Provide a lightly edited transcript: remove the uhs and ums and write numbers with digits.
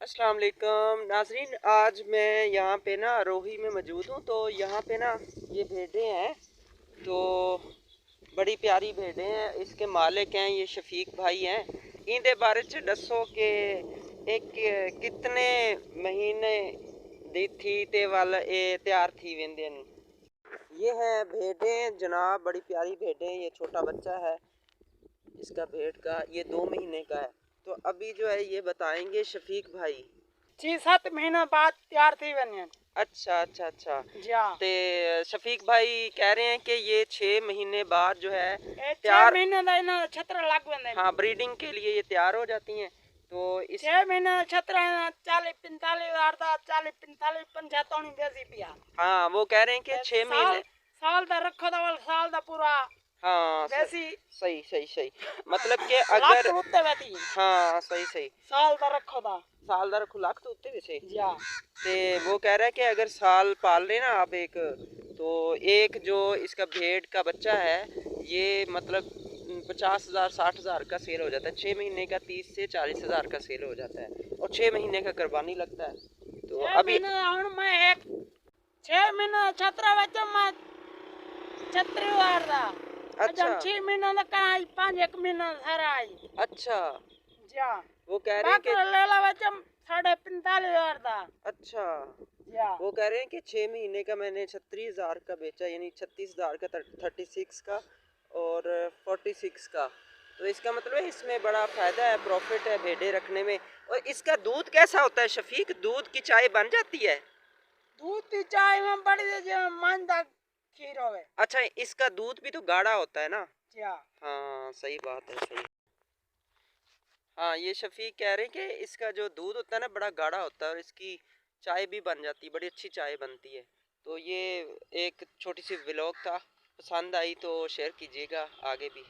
अस्सलाम वालेकुम नाजरीन, आज मैं यहाँ पे ना रोही में मौजूद हूँ। तो यहाँ पे ना ये भेड़ें हैं, तो बड़ी प्यारी भेड़ें हैं। इसके मालिक हैं ये शफीक भाई हैं। इनके बारे च दसो कि एक कितने महीने दी थी ते वाल ये तैयार थी वेंदे न। ये है भेड़ें जनाब, बड़ी प्यारी भेड़ें। ये छोटा बच्चा है इसका भेड़ का, ये 2 महीने का है। तो अभी जो है ये बताएंगे शफीक भाई। 6-7 महीना बाद तैयार थी बनियान। अच्छा अच्छा अच्छा। जी हाँ। ते शफीक भाई कह रहे हैं कि ये 6 महीने बाद जो है ये 6 तैयार, महीने का इन्हें छत्र लग बंदे। हाँ, ब्रीडिंग के लिए ये तैयार हो जाती हैं। तो इस 6 महीने छत्र 40-45 हजार था, 40-45 पंचायतों देसी पिया। हाँ, वो कह रहे हैं कि 6 महीने। साल साल दा रखो था, वाल साल दा पूरा हाँ देसी सही सही सही। मतलब कि लाख अगर, उत्ते बैठी हाँ सही सही, साल दा रखो था। सालदार खुलाक तो उत्ते वैसे। जी हाँ। ते वो कह रहा है कि अगर साल पाल लेना आप एक, तो एक जो इसका भेड़ का बच्चा है ये मतलब 50,000 60,000 का सेल हो जाता है। 6 महीने का 30 से 40 हज़ार का सेल हो जाता है, और 6 महीने का कुर्बानी लगता है। तो 6 अभी महीने हूँ मैं एक 6 महीने छत्र बच्चा मैं छत्री हजार था। अच्छा जब 6 महीना तक आई 5 महीना सारा आई। अच्छा। जी हाँ। वो कह रहे हैं कि, बाकी लेला बच्चा 45,500 था। अच्छा, जी हाँ। वो कह रहे हैं कि 6 महीने का मैंने 36,000 का बेचा, यानी 36,000 का, 36 का और 46 का। तो इसका मतलब है इसमें बड़ा फ़ायदा है, प्रॉफिट है भेड़े रखने में। और इसका दूध कैसा होता है शफीक? दूध की चाय बन जाती है? दूध की चाय में बड़ी मांदा खीर होवे। अच्छा, इसका दूध भी तो गाढ़ा होता है ना? जी हाँ। हाँ सही बात है, सही। हाँ, ये शफीक कह रहे हैं कि इसका जो दूध होता है ना बड़ा गाढ़ा होता है, और इसकी चाय भी बन जाती है, बड़ी अच्छी चाय बनती है। तो ये एक छोटी सी व्लॉग था, पसंद आई तो शेयर कीजिएगा आगे भी।